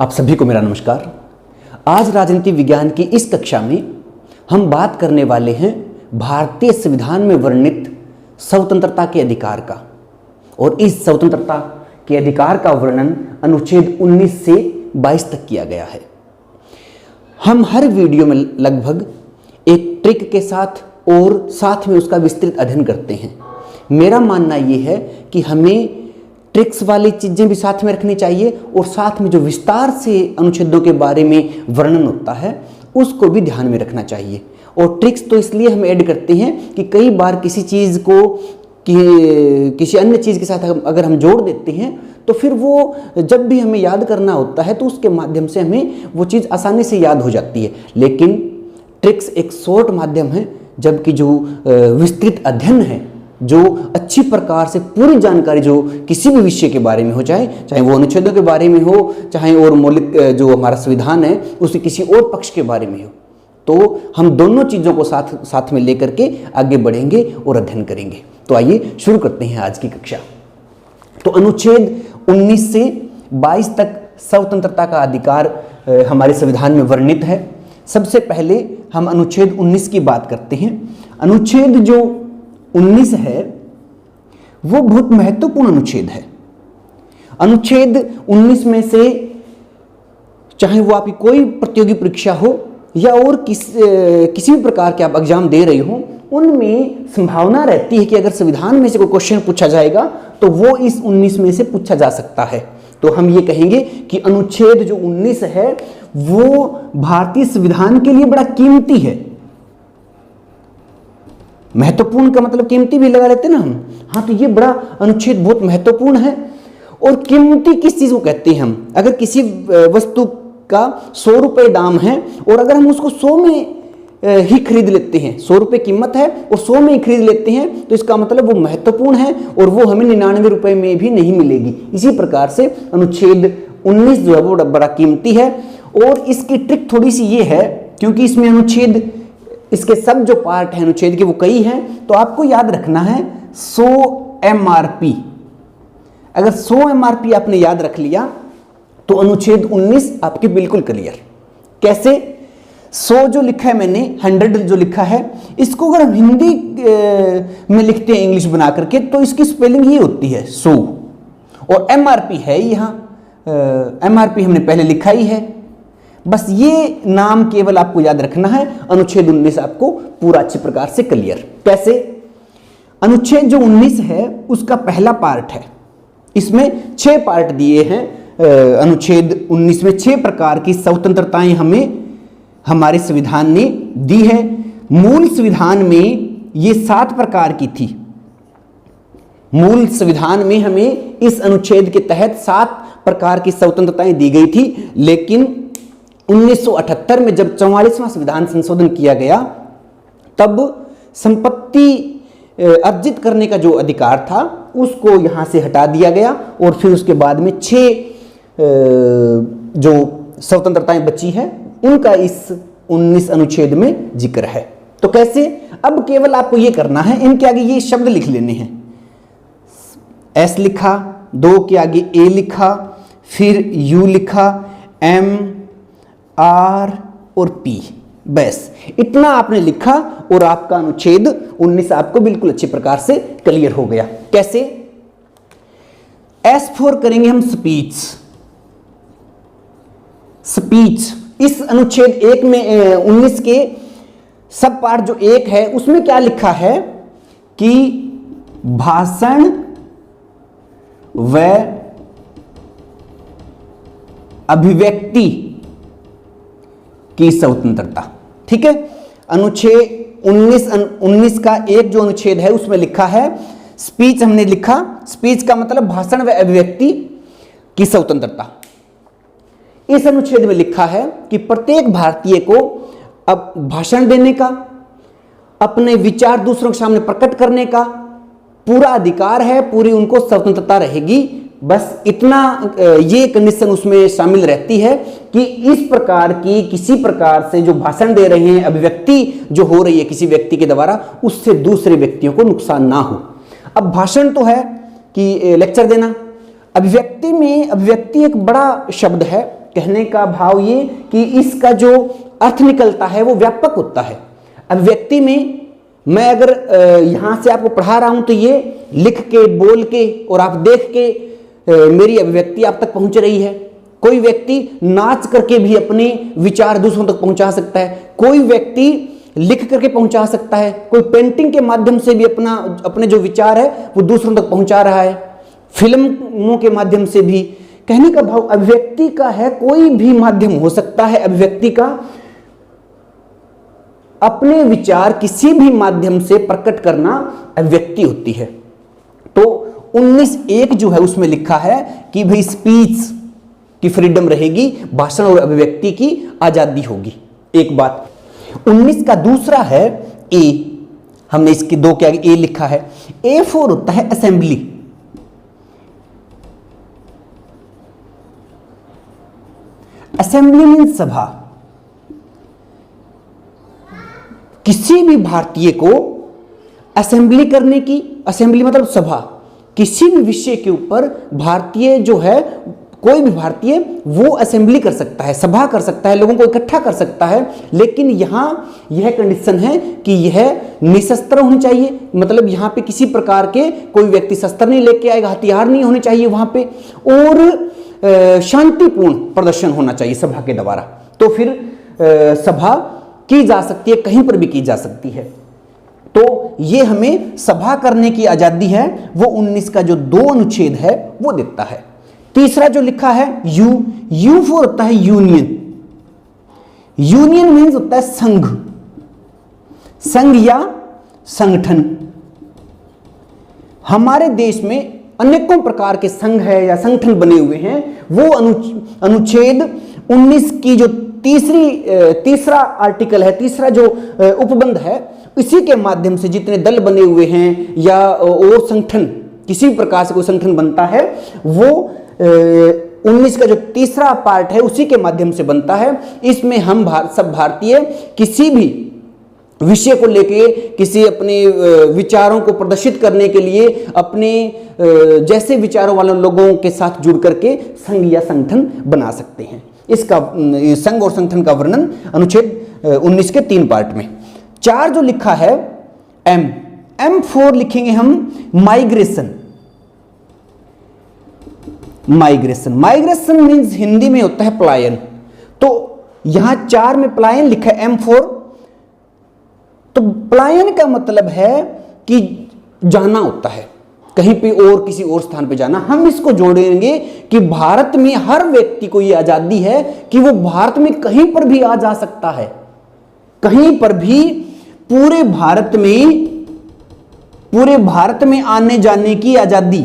आप सभी को मेरा नमस्कार। आज राजनीति विज्ञान की इस कक्षा में हम बात करने वाले हैं भारतीय संविधान में वर्णित स्वतंत्रता के अधिकार का। और इस स्वतंत्रता के अधिकार का वर्णन अनुच्छेद 19 से 22 तक किया गया है। हम हर वीडियो में लगभग एक ट्रिक के साथ और साथ में उसका विस्तृत अध्ययन करते हैं। मेरा मानना ये है कि हमें ट्रिक्स वाली चीज़ें भी साथ में रखनी चाहिए और साथ में जो विस्तार से अनुच्छेदों के बारे में वर्णन होता है उसको भी ध्यान में रखना चाहिए। और ट्रिक्स तो इसलिए हम ऐड करते हैं कि कई बार किसी चीज़ को किसी अन्य चीज़ के साथ अगर हम जोड़ देते हैं तो फिर वो जब भी हमें याद करना होता है तो उसके माध्यम से हमें वो चीज़ आसानी से याद हो जाती है। लेकिन ट्रिक्स एक शॉर्ट माध्यम है, जबकि जो विस्तृत अध्ययन है, जो अच्छी प्रकार से पूरी जानकारी जो किसी भी विषय के बारे में हो, चाहे वो अनुच्छेदों के बारे में हो, चाहे और मौलिक जो हमारा संविधान है उसके किसी और पक्ष के बारे में हो, तो हम दोनों चीज़ों को साथ में लेकर के आगे बढ़ेंगे और अध्ययन करेंगे। तो आइए शुरू करते हैं आज की कक्षा। तो अनुच्छेद 19 से 22 तक स्वतंत्रता का अधिकार हमारे संविधान में वर्णित है। सबसे पहले हम अनुच्छेद 19 की बात करते हैं। अनुच्छेद जो 19 है वो बहुत महत्वपूर्ण अनुच्छेद है। अनुच्छेद 19 में से चाहे वो आपकी कोई प्रतियोगी परीक्षा हो या और किसी भी प्रकार के आप एग्जाम दे रहे हो, उनमें संभावना रहती है कि अगर संविधान में से कोई क्वेश्चन पूछा जाएगा तो वो इस 19 में से पूछा जा सकता है। तो हम ये कहेंगे कि अनुच्छेद जो 19 है वो भारतीय संविधान के लिए बड़ा कीमती है। महत्वपूर्ण का मतलब कीमती भी लगा लेते ना हम। हाँ, तो ये बड़ा अनुच्छेद बहुत महत्वपूर्ण है। और कीमती किस चीज को कहते हैं हम? अगर किसी वस्तु का 100 रुपए दाम है और अगर हम उसको 100 में ही खरीद लेते हैं, 100 रुपए कीमत है और 100 में ही खरीद लेते हैं, तो इसका मतलब वो महत्वपूर्ण है और वो हमें 99 रुपए में भी नहीं मिलेगी। इसी प्रकार से अनुच्छेद 19 जो है वो बड़ा कीमती है। और इसकी ट्रिक थोड़ी सी ये है, क्योंकि इसमें अनुच्छेद, इसके सब जो पार्ट हैं अनुच्छेद के वो कई हैं, तो आपको याद रखना है 100 MRP। अगर 100 MRP आपने याद रख लिया तो अनुच्छेद 19 आपके बिल्कुल क्लियर। कैसे? 100 जो लिखा है मैंने, 100 जो लिखा है, इसको अगर हम हिंदी में लिखते हैं इंग्लिश बना करके तो इसकी स्पेलिंग ये होती है 100। और MRP है यहाँ, MRP हमने पहले लिखा ही है। बस ये नाम केवल आपको याद रखना है। अनुच्छेद 19 आपको पूरा अच्छी प्रकार से क्लियर। कैसे? अनुच्छेद जो 19 है उसका पहला पार्ट है, इसमें 6 पार्ट दिए हैं। अनुच्छेद 19 में 6 प्रकार की स्वतंत्रताएं हमें हमारे संविधान ने दी है। मूल संविधान में ये 7 प्रकार की थी। मूल संविधान में हमें इस अनुच्छेद के तहत 7 प्रकार की स्वतंत्रताएं दी गई थी, लेकिन 1978 में जब 44वां संविधान संशोधन किया गया तब संपत्ति अर्जित करने का जो अधिकार था उसको यहां से हटा दिया गया और फिर उसके बाद में 6 जो स्वतंत्रताएं बची हैं उनका इस 19 अनुच्छेद में जिक्र है। तो कैसे? अब केवल आपको यह करना है, इनके आगे ये शब्द लिख लेने हैं। S लिखा, 2 के आगे A लिखा, फिर U लिखा, M, R और P। बस इतना आपने लिखा और आपका अनुच्छेद 19 आपको बिल्कुल अच्छी प्रकार से क्लियर हो गया। कैसे? S फॉर करेंगे हम स्पीच। स्पीच इस अनुच्छेद 1 में 19 के सब पार्ट जो 1 है उसमें क्या लिखा है कि भाषण व अभिव्यक्ति की स्वतंत्रता। ठीक है? अनुच्छेद 19 का एक जो अनुच्छेद है उसमें लिखा है स्पीच। हमने लिखा स्पीच का मतलब भाषण व अभिव्यक्ति की स्वतंत्रता। इस अनुच्छेद में लिखा है कि प्रत्येक भारतीय को अब भाषण देने का, अपने विचार दूसरों के सामने प्रकट करने का पूरा अधिकार है, पूरी उनको स्वतंत्रता रहेगी। बस इतना ये कंडीशन उसमें शामिल रहती है कि इस प्रकार की किसी प्रकार से जो भाषण दे रहे हैं, अभिव्यक्ति जो हो रही है किसी व्यक्ति के द्वारा, उससे दूसरे व्यक्तियों को नुकसान ना हो। अब भाषण तो है कि लेक्चर देना, अभिव्यक्ति में अभिव्यक्ति एक बड़ा शब्द है कहने का भाव ये कि इसका जो अर्थ निकलता है वो व्यापक होता है। अभिव्यक्ति में मैं अगर यहां से आपको पढ़ा रहा हूं तो ये लिख के, बोल के और आप देख के मेरी अभिव्यक्ति आप तक पहुंच रही है। कोई व्यक्ति नाच करके भी अपने विचार दूसरों तक पहुंचा सकता है, कोई व्यक्ति लिख करके पहुंचा सकता है, कोई पेंटिंग के माध्यम से भी अपने जो विचार है वो दूसरों तक पहुंचा रहा है, फिल्मों के माध्यम से भी। कहने का भाव अभिव्यक्ति का है, कोई भी माध्यम हो सकता है अभिव्यक्ति का, अपने विचार किसी भी माध्यम से प्रकट करना अभिव्यक्ति होती है। तो 19(1) जो है उसमें लिखा है कि भाई स्पीच की फ्रीडम रहेगी, भाषण और अभिव्यक्ति की आजादी होगी। एक बात 19 का दूसरा है ए, हमने इसके दो के आगे ए लिखा है। A4 होता है असेंबली। असेंबली मीन्स सभा। किसी भी भारतीय को असेंबली करने की, असेंबली मतलब सभा, किसी भी विषय के ऊपर भारतीय जो है, कोई भी भारतीय वो असेंबली कर सकता है, सभा कर सकता है, लोगों को इकट्ठा कर सकता है। लेकिन यहां यह कंडीशन है कि यह निशस्त्र होनी चाहिए, मतलब यहां पे किसी प्रकार के कोई व्यक्ति शस्त्र नहीं लेके आएगा, हथियार नहीं होने चाहिए वहां पे, और शांतिपूर्ण प्रदर्शन होना चाहिए सभा के द्वारा। तो फिर सभा की जा सकती है, कहीं पर भी की जा सकती है। तो ये हमें सभा करने की आजादी है, वो 19 का जो 2 अनुच्छेद है वो देता है। तीसरा जो लिखा है U4 होता है यूनियन। यूनियन मीन्स होता है संघ, संघ या संगठन। हमारे देश में अनेकों प्रकार के संघ है या संगठन बने हुए हैं। वो अनुच्छेद 19 की जो तीसरा आर्टिकल है, तीसरा जो उपबंध है, इसी के माध्यम से जितने दल बने हुए हैं या और संगठन, किसी प्रकार से कोई संगठन बनता है, वो 19 का जो तीसरा पार्ट है उसी के माध्यम से बनता है। इसमें हम सब भारतीय किसी भी विषय को लेके, किसी अपने विचारों को प्रदर्शित करने के लिए अपने जैसे विचारों वाले लोगों के साथ जुड़ करके संघ या संगठन बना सकते हैं। इसका संघ और संगठन का वर्णन अनुच्छेद 19 के 3 पार्ट में। 4 जो लिखा है M4 लिखेंगे हम माइग्रेशन। माइग्रेशन मीन्स हिंदी में होता है पलायन। तो यहां 4 में पलायन लिखा है M4। तो पलायन का मतलब है कि जाना होता है, कहीं पे और किसी और स्थान पे जाना। हम इसको जोड़ेंगे कि भारत में हर व्यक्ति को यह आजादी है कि वो भारत में कहीं पर भी आ जा सकता है, कहीं पर भी, पूरे भारत में आने जाने की आजादी।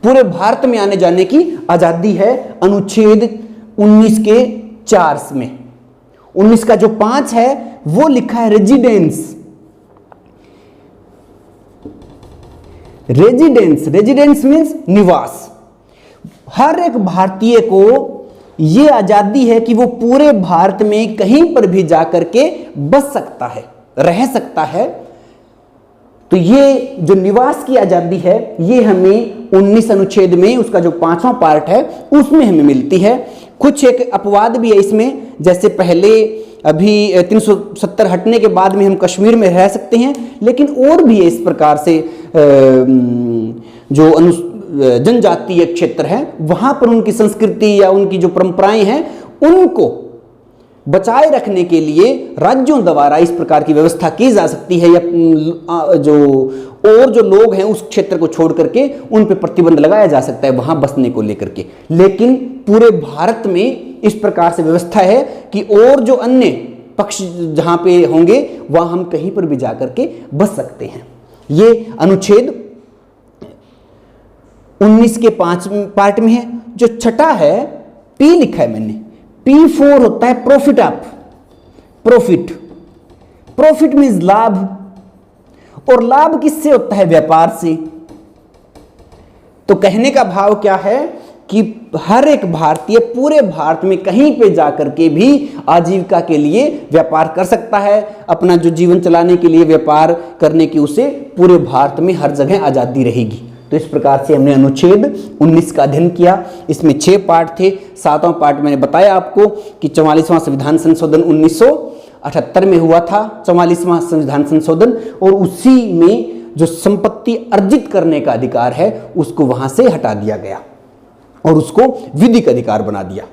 पूरे भारत में आने जाने की आजादी है अनुच्छेद 19 के 4 में। 19 का जो 5 है वो लिखा है रेजिडेंस। रेजिडेंस मीन्स निवास। हर एक भारतीय को यह आजादी है कि वो पूरे भारत में कहीं पर भी जाकर के बस सकता है, रह सकता है। तो ये जो निवास की आजादी है ये हमें 19 अनुच्छेद में, उसका जो 5वां पार्ट है उसमें हमें मिलती है। कुछ एक अपवाद भी है इसमें, जैसे पहले अभी 370 हटने के बाद में हम कश्मीर में रह सकते हैं, लेकिन और भी है इस प्रकार से जो जनजातीय क्षेत्र है वहां पर उनकी संस्कृति या उनकी जो परंपराएं हैं उनको बचाए रखने के लिए राज्यों द्वारा इस प्रकार की व्यवस्था की जा सकती है, या जो लोग हैं उस क्षेत्र को छोड़ करके उन पे प्रतिबंध लगाया जा सकता है वहां बसने को लेकर के। लेकिन पूरे भारत में इस प्रकार से व्यवस्था है कि और जो अन्य पक्ष जहां पे होंगे वहां हम कहीं पर भी जाकर के बस सकते हैं। ये अनुच्छेद 19 के 5 पार्ट में है। जो छठा है P लिखा है मैंने, P4 होता है प्रॉफिट ऑफ। प्रॉफिट मीन्स लाभ, और लाभ किससे होता है? व्यापार से। तो कहने का भाव क्या है कि हर एक भारतीय पूरे भारत में कहीं पे जाकर के भी आजीविका के लिए व्यापार कर सकता है, अपना जो जीवन चलाने के लिए व्यापार करने की उसे पूरे भारत में हर जगह आज़ादी रहेगी। तो इस प्रकार से हमने अनुच्छेद 19 का अध्ययन किया। इसमें 6 पार्ट थे। 7वां पार्ट मैंने बताया आपको कि 44वां संविधान संशोधन 1978 में हुआ था, 44वां संविधान संशोधन, और उसी में जो संपत्ति अर्जित करने का अधिकार है उसको वहां से हटा दिया गया और उसको विधिक अधिकार बना दिया।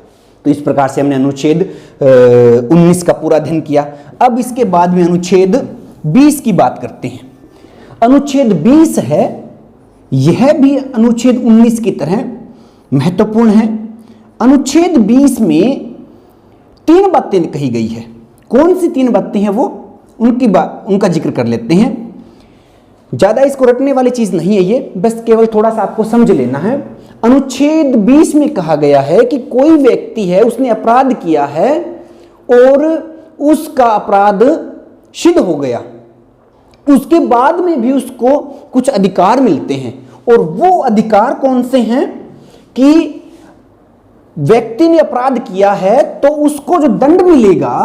तो इस प्रकार से हमने अनुच्छेद 19 का पूरा अध्ययन किया। अब इसके बाद में अनुच्छेद 20 की बात करते हैं। अनुच्छेद 20 है, यह भी अनुच्छेद 19 की तरह महत्वपूर्ण है। अनुच्छेद 20 में 3 बातें कही गई है। कौन सी 3 बातें हैं वो उनका जिक्र कर लेते हैं। ज्यादा इसको रटने वाली चीज नहीं है ये, बस केवल थोड़ा सा आपको समझ लेना है। अनुच्छेद 20 में कहा गया है कि कोई व्यक्ति है, उसने अपराध किया है और उसका अपराध सिद्ध हो गया, उसके बाद में भी उसको कुछ अधिकार मिलते हैं। और वो अधिकार कौन से हैं कि व्यक्ति ने अपराध किया है तो उसको जो दंड मिलेगा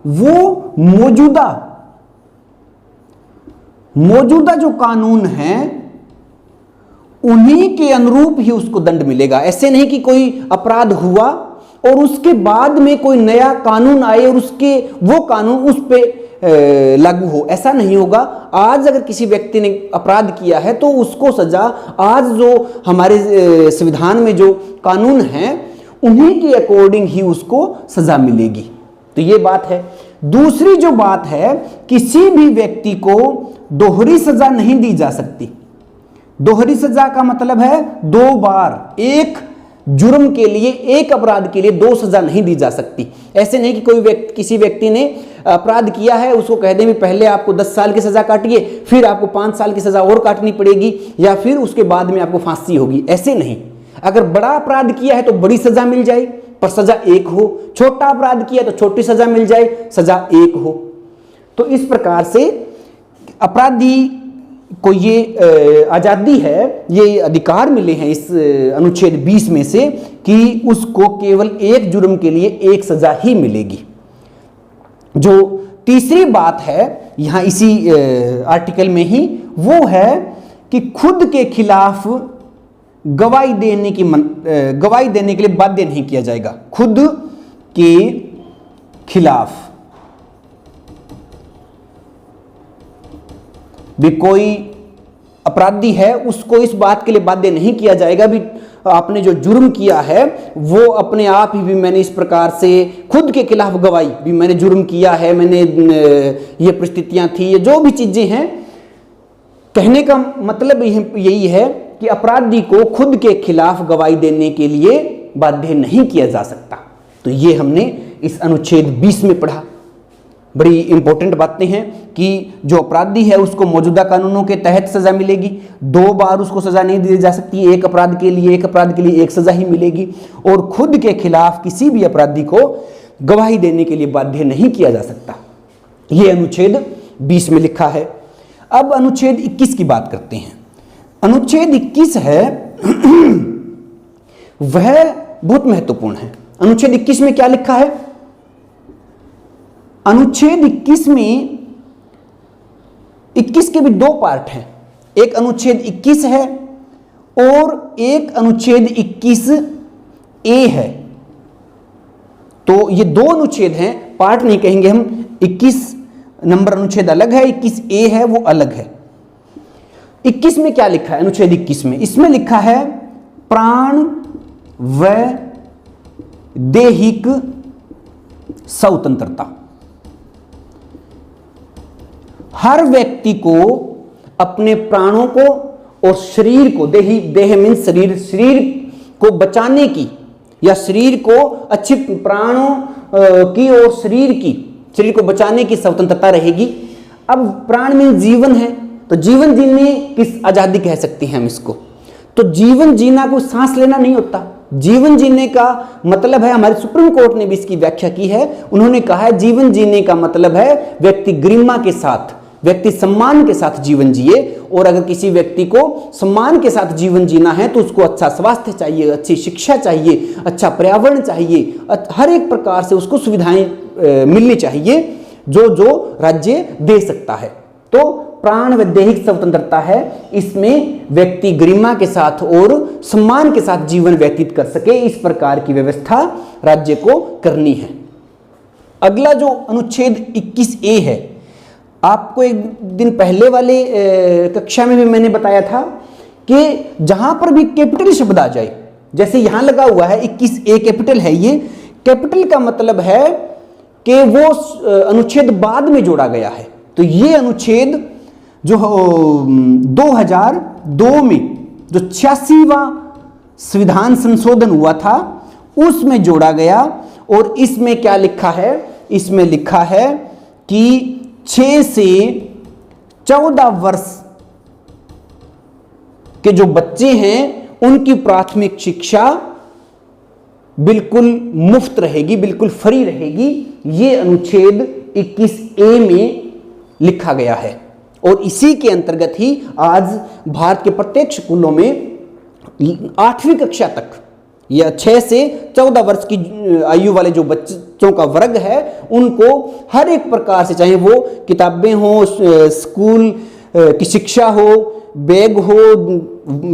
वो मौजूदा जो कानून है उन्हीं के अनुरूप ही उसको दंड मिलेगा। ऐसे नहीं कि कोई अपराध हुआ और उसके बाद में कोई नया कानून आए और उसके वो कानून उस पे लागू हो, ऐसा नहीं होगा। आज अगर किसी व्यक्ति ने अपराध किया है तो उसको सजा आज जो हमारे संविधान में जो कानून हैं उन्हीं के अकॉर्डिंग ही उसको सजा मिलेगी। तो ये बात है। दूसरी जो बात है, किसी भी व्यक्ति को दोहरी सजा नहीं दी जा सकती। दोहरी सजा का मतलब है 2 बार, एक जुर्म के लिए, एक अपराध के लिए 2 सजा नहीं दी जा सकती। ऐसे नहीं कि कोई व्यक्ति, किसी व्यक्ति ने अपराध किया है उसको कह दें भी पहले आपको 10 साल की सजा काटिए, फिर आपको 5 साल की सजा और काटनी पड़ेगी, या फिर उसके बाद में आपको फांसी होगी। ऐसे नहीं। अगर बड़ा अपराध किया है तो बड़ी सजा मिल जाए पर सजा एक हो, छोटा अपराध किया तो छोटी सजा मिल जाए, सजा एक हो। तो इस प्रकार से अपराधी को ये आजादी है, ये अधिकार मिले हैं इस अनुच्छेद 20 में से कि उसको केवल एक जुर्म के लिए एक सजा ही मिलेगी। जो तीसरी बात है यहां इसी आर्टिकल में ही, वो है कि खुद के खिलाफ गवाही देने के लिए बाध्य नहीं किया जाएगा। खुद के खिलाफ भी कोई अपराधी है उसको इस बात के लिए बाध्य नहीं किया जाएगा भी आपने जो जुर्म किया है वो अपने आप ही भी मैंने इस प्रकार से खुद के खिलाफ गवाही भी मैंने जुर्म किया है, मैंने ये परिस्थितियां थी, ये जो भी चीजें हैं। कहने का मतलब यही है कि अपराधी को खुद के खिलाफ गवाही देने के लिए बाध्य नहीं किया जा सकता। तो ये हमने इस अनुच्छेद 20 में पढ़ा। बड़ी इंपॉर्टेंट बातें हैं कि जो अपराधी है उसको मौजूदा कानूनों के तहत सजा मिलेगी, 2 बार उसको सजा नहीं दी जा सकती, एक अपराध के लिए एक सजा ही मिलेगी, और खुद के खिलाफ किसी भी अपराधी को गवाही देने के लिए बाध्य नहीं किया जा सकता। यह अनुच्छेद 20 में लिखा है। अब अनुच्छेद 21 की बात करते हैं। अनुच्छेद 21 है वह बहुत महत्वपूर्ण है। अनुच्छेद 21 में क्या लिखा है? अनुच्छेद 21 में 21 के भी 2 पार्ट हैं। एक अनुच्छेद 21 है और एक अनुच्छेद 21A है। तो ये 2 अनुच्छेद हैं, पार्ट नहीं कहेंगे हम। 21 नंबर अनुच्छेद अलग है, 21A है वो अलग है। 21 में क्या लिखा है? अनुच्छेद 21 में इसमें लिखा है प्राण व दैहिक स्वतंत्रता। हर व्यक्ति को अपने प्राणों को और शरीर को, देह मीन्स शरीर को बचाने की या शरीर को अच्छी प्राणों की और शरीर को बचाने की स्वतंत्रता रहेगी। अब प्राण मीन्स जीवन है, तो जीवन जीने की आजादी कह सकते हैं हम इसको। तो जीवन जीना कोई सांस लेना नहीं होता। जीवन जीने का मतलब है, हमारे सुप्रीम कोर्ट ने भी इसकी व्याख्या की है। उन्होंने कहा है जीवन जीने का मतलब है व्यक्ति गरिमा के साथ व्यक्ति सम्मान के साथ जीवन जिए, और अगर किसी व्यक्ति को सम्मान के साथ जीवन जीना है तो उसको अच्छा स्वास्थ्य चाहिए, अच्छी शिक्षा चाहिए, अच्छा पर्यावरण चाहिए, हर एक प्रकार से उसको सुविधाएं मिलनी चाहिए जो राज्य दे सकता है। तो प्राण व दैहिक स्वतंत्रता है, इसमें व्यक्ति गरिमा के साथ और सम्मान के साथ जीवन व्यतीत कर सके, इस प्रकार की व्यवस्था राज्य को करनी है। अगला जो अनुच्छेद 21A है, आपको एक दिन पहले वाले कक्षा में भी मैंने बताया था कि जहां पर भी कैपिटल शब्द आ जाए, जैसे यहां लगा हुआ है 21A कैपिटल है, ये कैपिटल का मतलब है कि वो अनुच्छेद बाद में जोड़ा गया है। तो ये अनुच्छेद जो 2002 में जो 86वां संविधान संशोधन हुआ था उसमें जोड़ा गया, और इसमें क्या लिखा है, इसमें लिखा है कि 6 से 14 वर्ष के जो बच्चे हैं उनकी प्राथमिक शिक्षा बिल्कुल मुफ्त रहेगी, बिल्कुल फ्री रहेगी। ये अनुच्छेद 21A में लिखा गया है, और इसी के अंतर्गत ही आज भारत के प्रत्येक स्कूलों में 8वीं कक्षा तक या 6 से 14 वर्ष की आयु वाले जो बच्चों का वर्ग है उनको हर एक प्रकार से, चाहे वो किताबें हो, स्कूल की शिक्षा हो, बैग हो,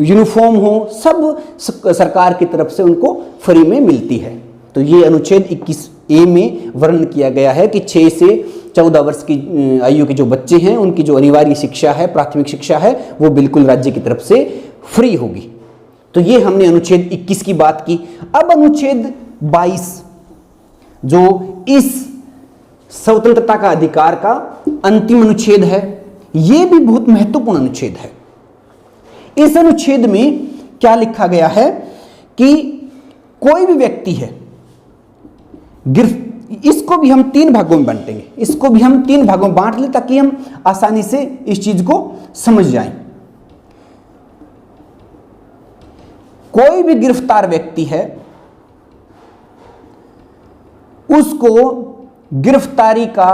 यूनिफॉर्म हो, सब सरकार की तरफ से उनको फ्री में मिलती है। तो ये अनुच्छेद 21A में वर्णन किया गया है कि 6 से 14 वर्ष की आयु के जो बच्चे हैं उनकी जो अनिवार्य शिक्षा है, प्राथमिक शिक्षा है, वो बिल्कुल राज्य की तरफ से फ्री होगी। तो ये हमने अनुच्छेद 21 की बात की। अब अनुच्छेद 22 जो इस स्वतंत्रता का अधिकार का अंतिम अनुच्छेद है, ये भी बहुत महत्वपूर्ण अनुच्छेद है। इस अनुच्छेद में क्या लिखा गया है कि कोई भी व्यक्ति है, इसको भी हम 3 भागों में बांटेंगे, इसको भी हम 3 भागों में बांट लें ताकि हम आसानी से इस चीज को समझ जाएं। कोई भी गिरफ्तार व्यक्ति है, उसको गिरफ्तारी का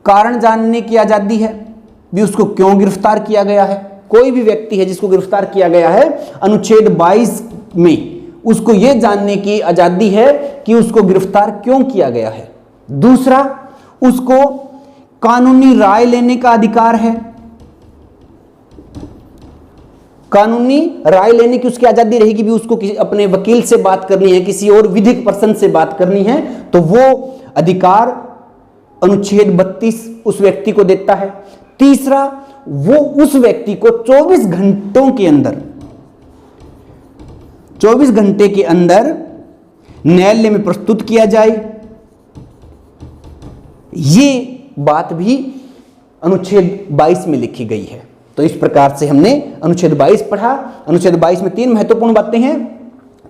कारण जानने की आजादी है, भी उसको क्यों गिरफ्तार किया गया है। कोई भी व्यक्ति है जिसको गिरफ्तार किया गया है अनुच्छेद 22 में, उसको यह जानने की आजादी है कि उसको गिरफ्तार क्यों किया गया है। दूसरा, उसको कानूनी राय लेने का अधिकार है, कानूनी राय लेने की उसकी आजादी रहेगी, भी उसको अपने वकील से बात करनी है, किसी और विधिक पर्सन से बात करनी है, तो वो अधिकार अनुच्छेद 32 उस व्यक्ति को देता है। तीसरा, वो उस व्यक्ति को 24 घंटों के अंदर 24 घंटे के अंदर न्यायालय में प्रस्तुत किया जाए, ये बात भी अनुच्छेद 22 में लिखी गई है। तो इस प्रकार से हमने अनुच्छेद 22 पढ़ा। अनुच्छेद 22 में 3 महत्वपूर्ण बातें हैं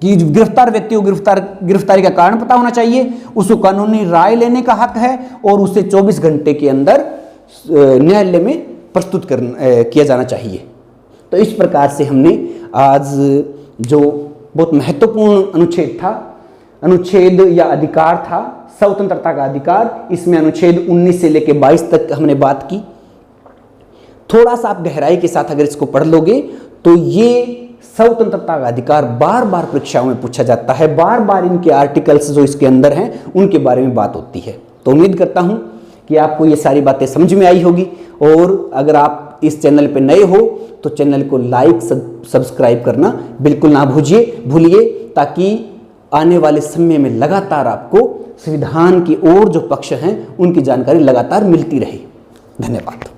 कि गिरफ्तार व्यक्ति को गिरफ्तारी का कारण पता होना चाहिए, उसको कानूनी राय लेने का हक है, और उसे 24 घंटे के अंदर न्यायालय में प्रस्तुत किया जाना चाहिए। तो इस प्रकार से हमने आज जो बहुत महत्वपूर्ण अनुच्छेद था, अनुच्छेद या अधिकार था स्वतंत्रता का अधिकार, इसमें अनुच्छेद 19 से लेकर 22 तक हमने बात की। थोड़ा सा आप गहराई के साथ अगर इसको पढ़ लोगे तो ये स्वतंत्रता का अधिकार बार बार परीक्षाओं में पूछा जाता है, बार बार इनके आर्टिकल्स जो इसके अंदर हैं उनके बारे में बात होती है। तो उम्मीद करता हूं कि आपको ये सारी बातें समझ में आई होगी, और अगर आप इस चैनल पे नए हो तो चैनल को लाइक सब्सक्राइब करना बिल्कुल ना भूलिए, ताकि आने वाले समय में लगातार आपको संविधान की और जो पक्ष हैं उनकी जानकारी लगातार मिलती रहे। धन्यवाद।